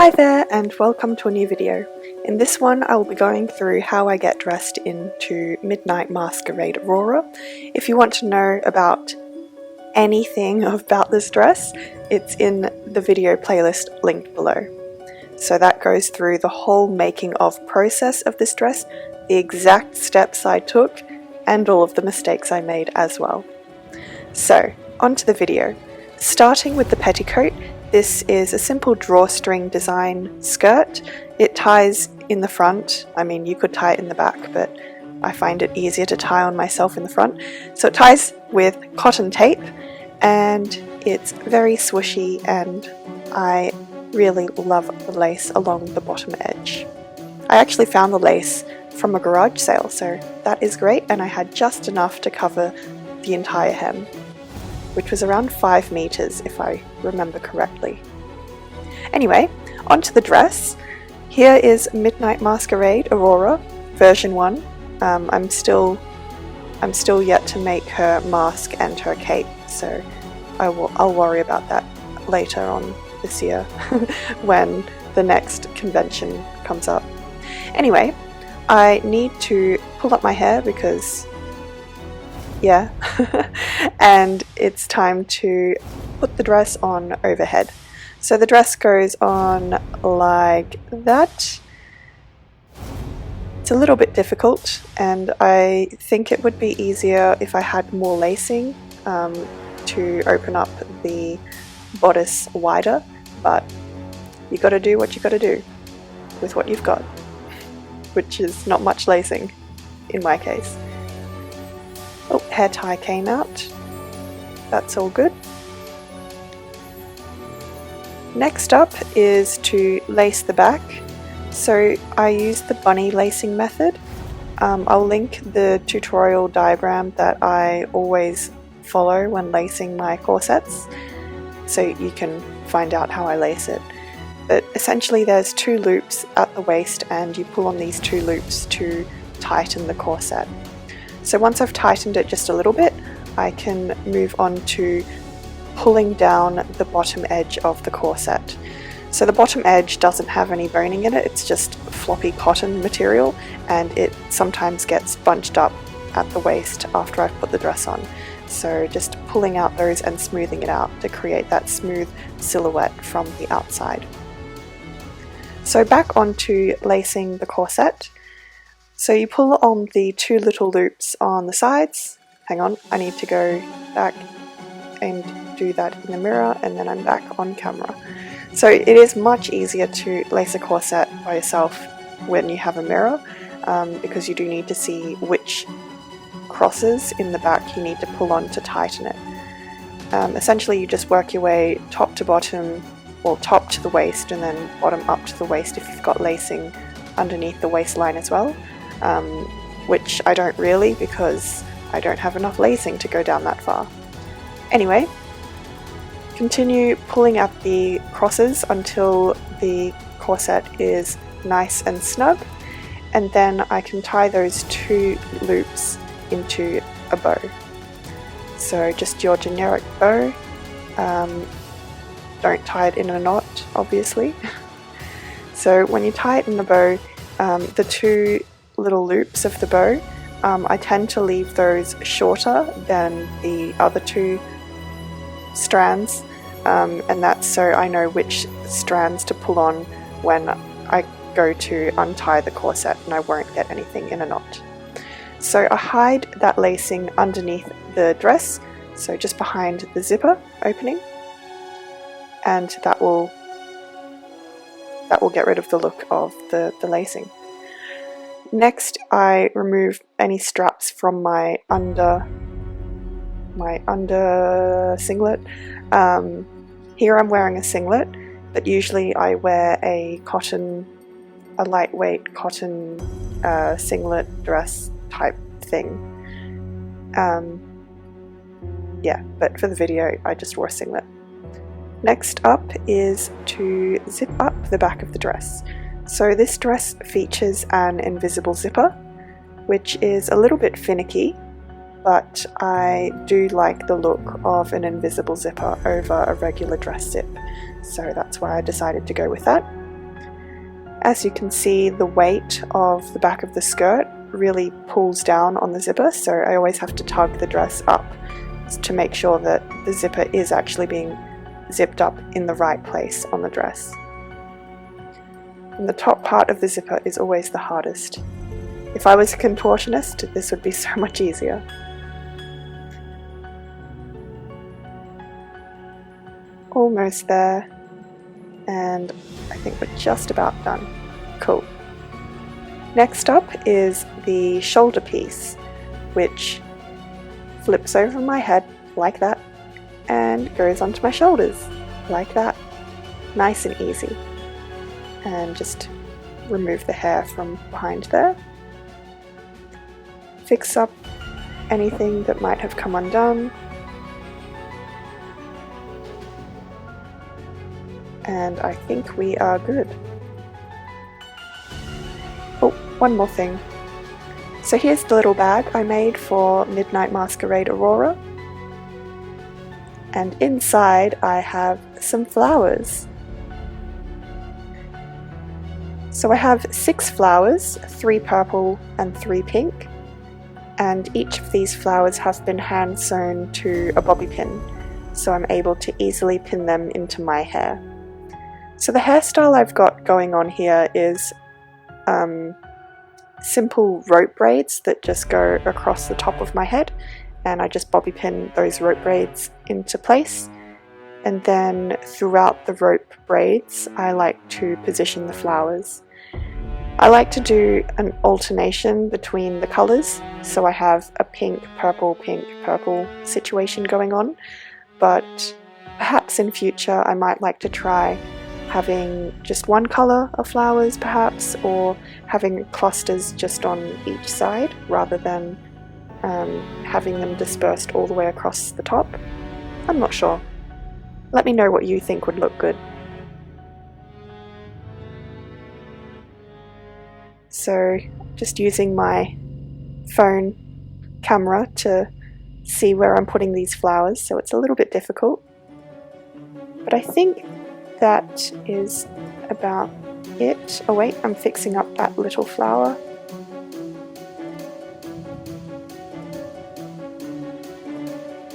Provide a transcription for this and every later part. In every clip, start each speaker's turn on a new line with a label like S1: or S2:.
S1: Hi there and welcome to a new video. In this one I will be going through how I get dressed into Midnight Masquerade Aurora. If you want to know about anything about this dress, it's in the video playlist linked below. So that goes through the whole making of process of this dress, the exact steps I took, and all of the mistakes I made as well. So, onto the video. Starting with the petticoat, this is a simple drawstring design skirt. It ties in the front. I mean, you could tie it in the back, but I find it easier to tie on myself in the front. So it ties with cotton tape, and it's very swooshy, and I really love the lace along the bottom edge. I actually found the lace from a garage sale, so that is great, and I had just enough to cover the entire hem, which was around 5 meters if I remember correctly. Anyway, onto the dress. Here is Midnight Masquerade Aurora version 1. I'm still yet to make her mask and her cape, so I'll worry about that later on this year when the next convention comes up. Anyway, I need to pull up my hair because yeah, and it's time to put the dress on overhead. So the dress goes on like that. It's a little bit difficult, and I think it would be easier if I had more lacing to open up the bodice wider, but you gotta do what you gotta do with what you've got, which is not much lacing in my case. Oh, hair tie came out. That's all good. Next up is to lace the back. So I use the bunny lacing method. I'll link the tutorial diagram that I always follow when lacing my corsets, so you can find out how I lace it. But essentially there's 2 loops at the waist, and you pull on these 2 loops to tighten the corset. So once I've tightened it just a little bit, I can move on to pulling down the bottom edge of the corset. So the bottom edge doesn't have any boning in it, it's just floppy cotton material, and it sometimes gets bunched up at the waist after I've put the dress on. So just pulling out those and smoothing it out to create that smooth silhouette from the outside. So back onto lacing the corset. So you pull on the 2 little loops on the sides. Hang on, I need to go back and do that in the mirror, and then I'm back on camera. So it is much easier to lace a corset by yourself when you have a mirror, because you do need to see which crosses in the back you need to pull on to tighten it. Essentially you just work your way top to bottom, or top to the waist, and then bottom up to the waist if you've got lacing underneath the waistline as well. Which I don't really, because I don't have enough lacing to go down that far. Anyway, continue pulling at the crosses until the corset is nice and snug, and then I can tie those 2 loops into a bow. So just your generic bow, don't tie it in a knot obviously. So when you tie it in a bow, the 2 little loops of the bow, I tend to leave those shorter than the other 2 strands, and that's so I know which strands to pull on when I go to untie the corset, and I won't get anything in a knot. So I hide that lacing underneath the dress, so just behind the zipper opening, and that will get rid of the look of the lacing. Next, I remove any straps from my under singlet. Here I'm wearing a singlet, but usually I wear a lightweight cotton singlet dress type thing. Yeah, but for the video I just wore a singlet. Next up is to zip up the back of the dress. So this dress features an invisible zipper, which is a little bit finicky, but I do like the look of an invisible zipper over a regular dress zip, so that's why I decided to go with that. As you can see, the weight of the back of the skirt really pulls down on the zipper, so I always have to tug the dress up to make sure that the zipper is actually being zipped up in the right place on the dress. And the top part of the zipper is always the hardest. If I was a contortionist, this would be so much easier. Almost there, and I think we're just about done. Cool. Next up is the shoulder piece, which flips over my head like that and goes onto my shoulders like that. Nice and easy. And just remove the hair from behind there. Fix up anything that might have come undone. And I think we are good. Oh, one more thing. So here's the little bag I made for Midnight Masquerade Aurora. And inside I have some flowers. So I have 6 flowers, 3 purple and 3 pink. And each of these flowers have been hand sewn to a bobby pin, so I'm able to easily pin them into my hair. So the hairstyle I've got going on here is simple rope braids that just go across the top of my head, and I just bobby pin those rope braids into place. And then throughout the rope braids I like to position the flowers. I like to do an alternation between the colours, so I have a pink, purple situation going on, but perhaps in future I might like to try having just one colour of flowers perhaps, or having clusters just on each side rather than having them dispersed all the way across the top. I'm not sure. Let me know what you think would look good. So just using my phone camera to see where I'm putting these flowers, so it's a little bit difficult. But I think that is about it. Oh wait, I'm fixing up that little flower.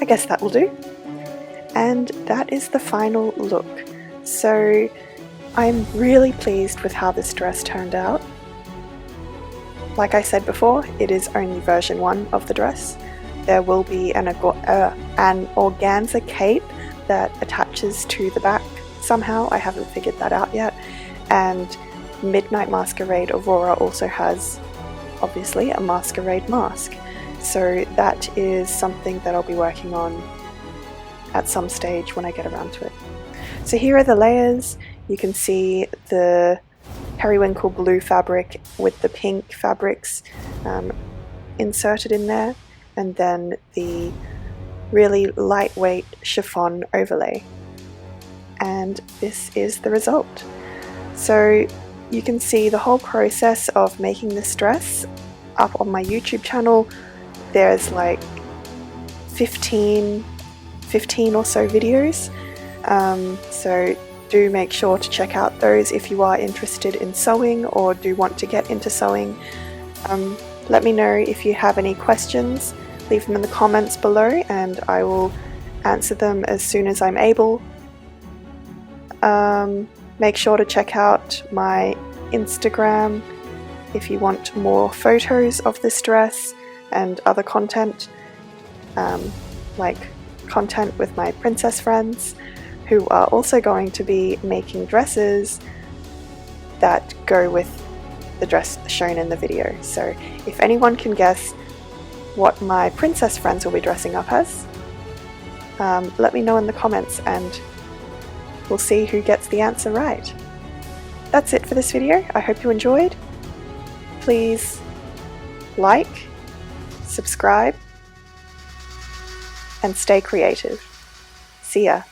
S1: I guess that will do. And that is the final look. So I'm really pleased with how this dress turned out. Like I said before, it is only version 1 of the dress. There will be an organza cape that attaches to the back somehow. I haven't figured that out yet. And Midnight Masquerade Aurora also has, obviously, a masquerade mask. So that is something that I'll be working on at some stage when I get around to it. So here are the layers. You can see the periwinkle blue fabric with the pink fabrics inserted in there, and then the really lightweight chiffon overlay. And this is the result. So you can see the whole process of making this dress up on my YouTube channel. There's like 15 or so videos, so do make sure to check out those if you are interested in sewing or do want to get into sewing. Let me know if you have any questions, leave them in the comments below and I will answer them as soon as I'm able. Make sure to check out my Instagram if you want more photos of this dress and other content, like content with my princess friends who are also going to be making dresses that go with the dress shown in the video. So if anyone can guess what my princess friends will be dressing up as, let me know in the comments and we'll see who gets the answer right. That's it for this video. I hope you enjoyed. Please like, subscribe, and stay creative. See ya.